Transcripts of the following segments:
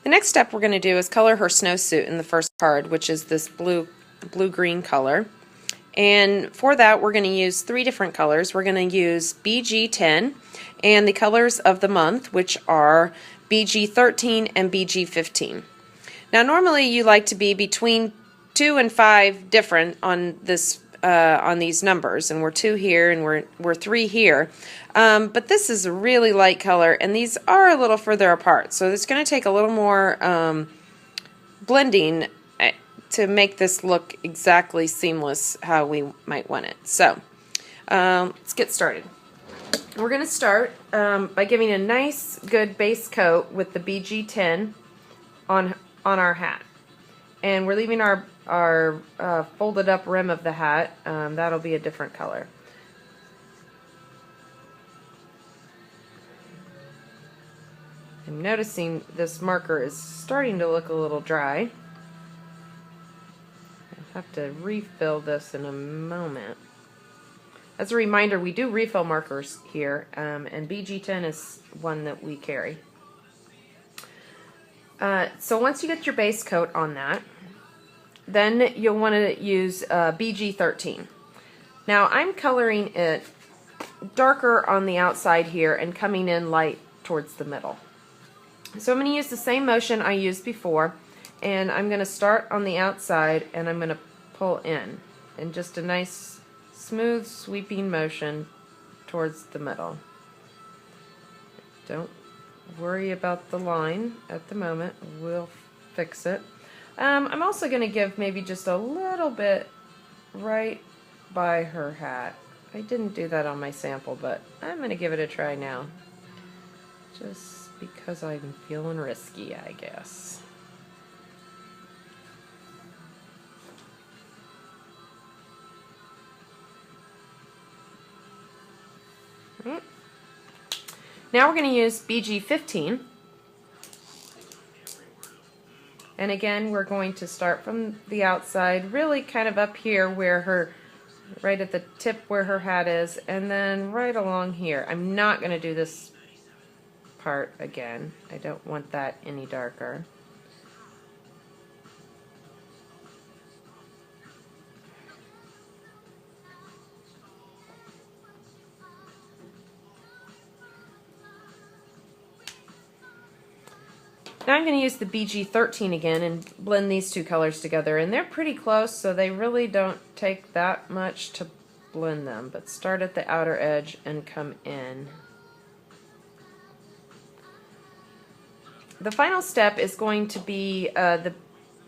The next step we're going to do is color her snowsuit in the first card, which is this blue-green color. And for that, we're going to use 3 different colors. We're going to use BG10 and the colors of the month, which are BG13 and BG15. Now, normally you like to be between 2 and 5 different on this on these numbers, and we're 2 here and we're 3 here. But this is a really light color, and these are a little further apart, so it's going to take a little more blending to make this look exactly seamless how we might want it. So let's get started. We're going to start by giving a nice good base coat with the BG10 on our hat, and we're leaving our folded up rim of the hat. That'll be a different color. I'm noticing this marker is starting to look a little dry. I'll have to refill this in a moment. As a reminder, we do refill markers here, and BG10 is one that we carry. So once you get your base coat on that, then you'll want to use BG13. Now I'm coloring it darker on the outside here and coming in light towards the middle. So I'm going to use the same motion I used before, and I'm going to start on the outside and I'm going to pull in just a nice smooth sweeping motion towards the middle. Don't worry about the line at the moment, we'll fix it. I'm also going to give maybe just a little bit right by her hat. I didn't do that on my sample, but I'm going to give it a try now. Just because I'm feeling risky, I guess. Right. Now we're going to use BG15. And again, we're going to start from the outside, really kind of up here where right at the tip where her hat is, and then right along here. I'm not going to do this part again. I don't want that any darker. Now I'm going to use the BG13 again and blend these 2 colors together, and they're pretty close, so they really don't take that much to blend them, but start at the outer edge and come in. The final step is going to be the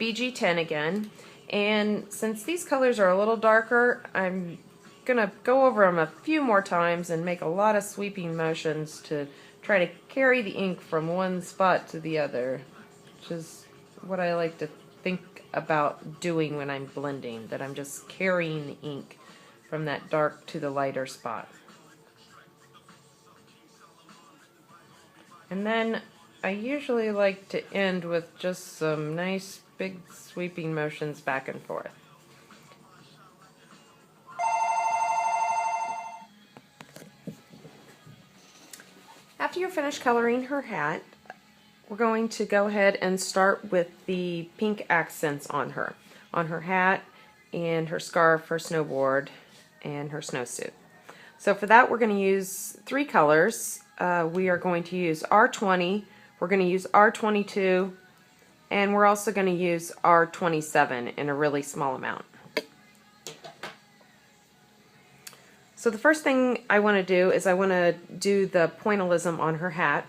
BG10 again, and since these colors are a little darker, I'm going to go over them a few more times and make a lot of sweeping motions to try to carry the ink from one spot to the other, which is what I like to think about doing when I'm blending, that I'm just carrying the ink from that dark to the lighter spot. And then I usually like to end with just some nice big sweeping motions back and forth. After you're finished coloring her hat, we're going to go ahead and start with the pink accents on her hat and her scarf, her snowboard, and her snowsuit. So for that, we're going to use 3 colors. We are going to use R20, we're going to use R22, and we're also going to use R27 in a really small amount. So the first thing I want to do is I want to do the pointillism on her hat,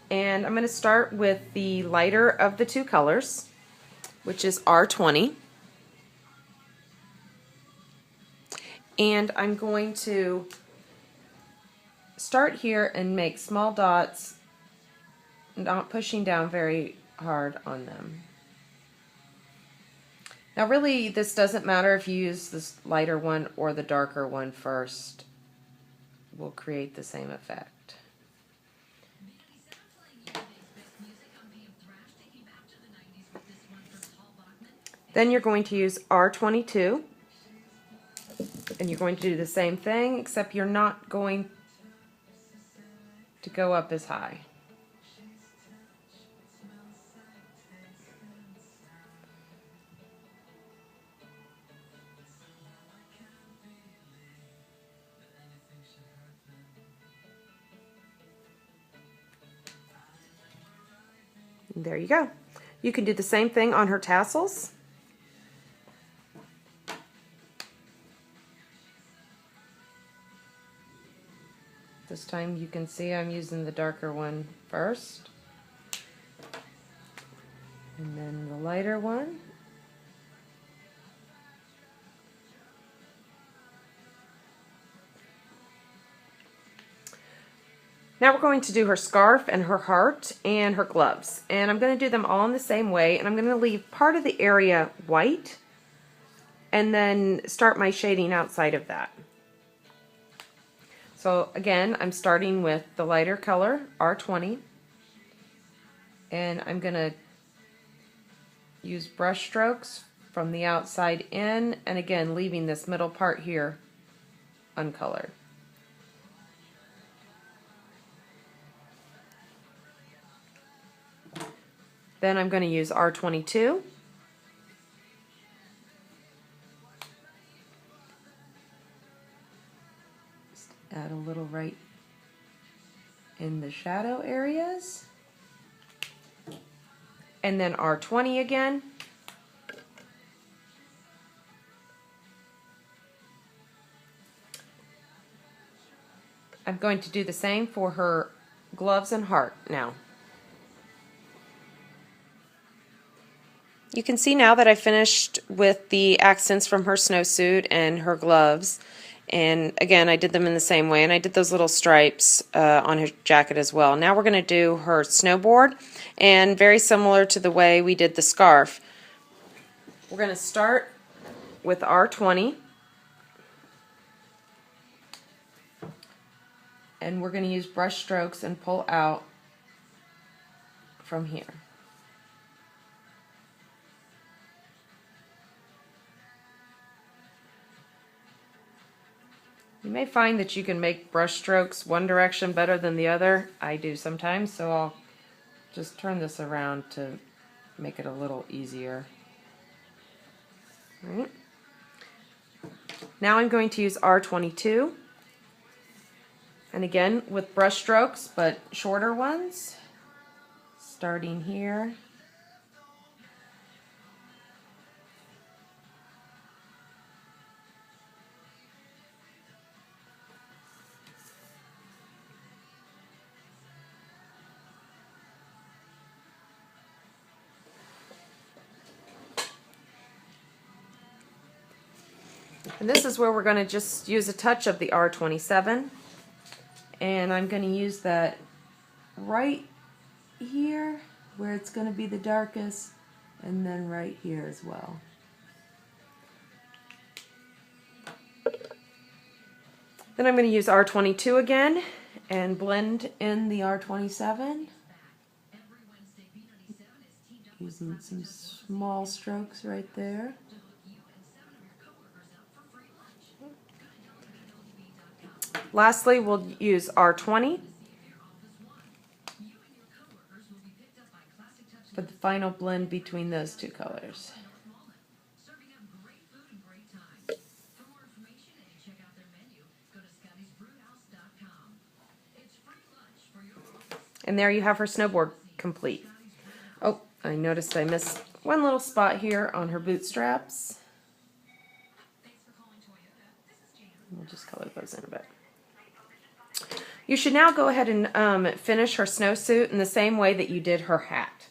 and I'm going to start with the lighter of the 2 colors, which is R20, and I'm going to start here and make small dots, not pushing down very hard on them. Now really, this doesn't matter if you use this lighter one or the darker one first. We'll create the same effect. Then you're going to use R22, and you're going to do the same thing, except you're not going to go up as high. And there you go. You can do the same thing on her tassels. This time you can see I'm using the darker one first, and then the lighter one. Now we're going to do her scarf and her heart and her gloves. And I'm going to do them all in the same way, and I'm going to leave part of the area white and then start my shading outside of that. So again, I'm starting with the lighter color, R20, and I'm going to use brush strokes from the outside in, and again leaving this middle part here uncolored. Then I'm going to use R22. Add a little right in the shadow areas. And then R20 again. I'm going to do the same for her gloves and heart now. You can see now that I finished with the accents from her snowsuit and her gloves. And again, I did them in the same way, and I did those little stripes on her jacket as well. Now we're going to do her snowboard, and very similar to the way we did the scarf. We're going to start with R20, and we're going to use brush strokes and pull out from here. You may find that you can make brush strokes one direction better than the other. I do sometimes, so I'll just turn this around to make it a little easier. All right. Now I'm going to use R22, and again with brush strokes, but shorter ones, starting here. And this is where we're going to just use a touch of the R27, and I'm going to use that right here where it's going to be the darkest, and then right here as well. Then I'm going to use R22 again and blend in the R27, using some small strokes right there. Lastly, we'll use R20 for the final blend between those two colors. And there you have her snowboard complete. Oh, I noticed I missed one little spot here on her bootstraps. We'll just color those in a bit. You should now go ahead and finish her snowsuit in the same way that you did her hat.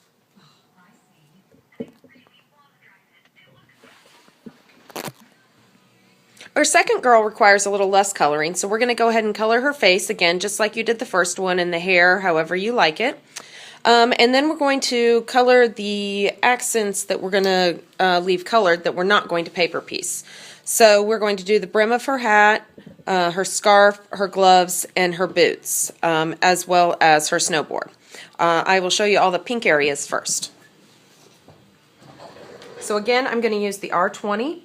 Our second girl requires a little less coloring, so we're going to go ahead and color her face again, just like you did the first one, and the hair, however you like it. And then we're going to color the accents that we're going to leave colored that we're not going to paper piece. So we're going to do the brim of her hat, her scarf, her gloves, and her boots, as well as her snowboard. I will show you all the pink areas first. So again, I'm going to use the R20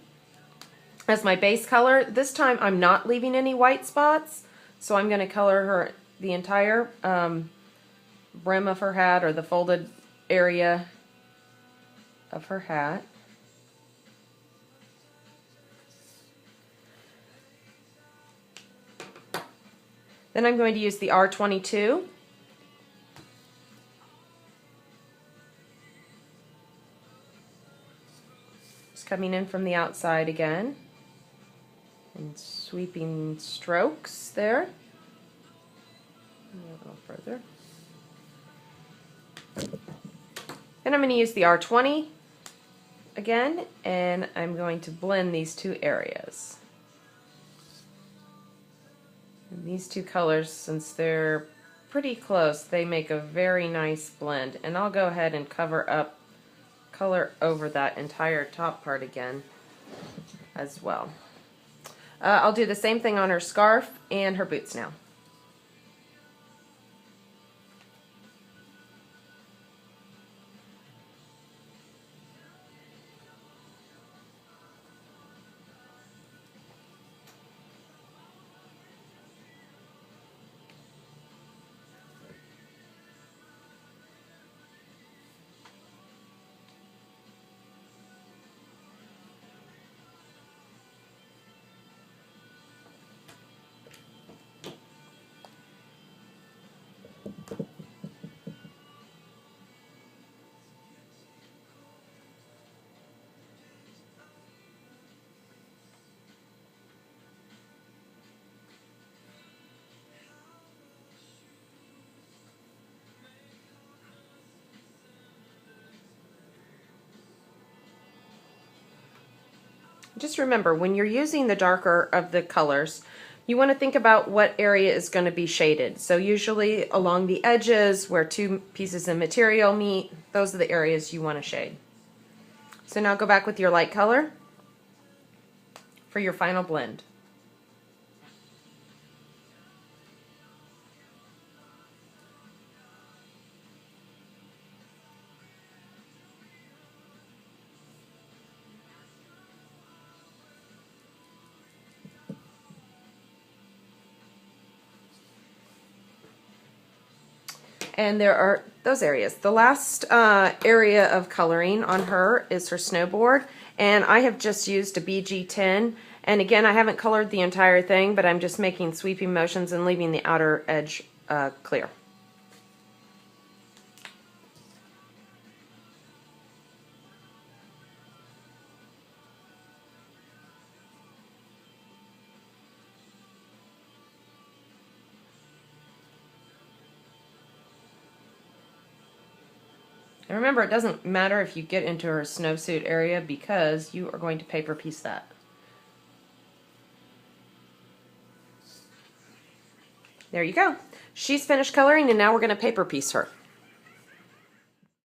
as my base color. This time I'm not leaving any white spots, so I'm going to color her the entire brim of her hat, or the folded area of her hat. Then I'm going to use the R22 Just coming in from the outside again and sweeping strokes there. A little further. And I'm going to use the R20 again, and I'm going to blend these two areas. And these two colors, since they're pretty close, they make a very nice blend. And I'll go ahead and cover up color over that entire top part again as well. I'll do the same thing on her scarf and her boots now. Just remember, when you're using the darker of the colors, you want to think about what area is going to be shaded. So usually along the edges where two pieces of material meet, those are the areas you want to shade. So now go back with your light color for your final blend. And there are those areas. The last area of coloring on her is her snowboard, and I have just used a BG10, and again I haven't colored the entire thing, but I'm just making sweeping motions and leaving the outer edge clear. And remember, it doesn't matter if you get into her snowsuit area because you are going to paper piece that. There you go. She's finished coloring, and now we're going to paper piece her.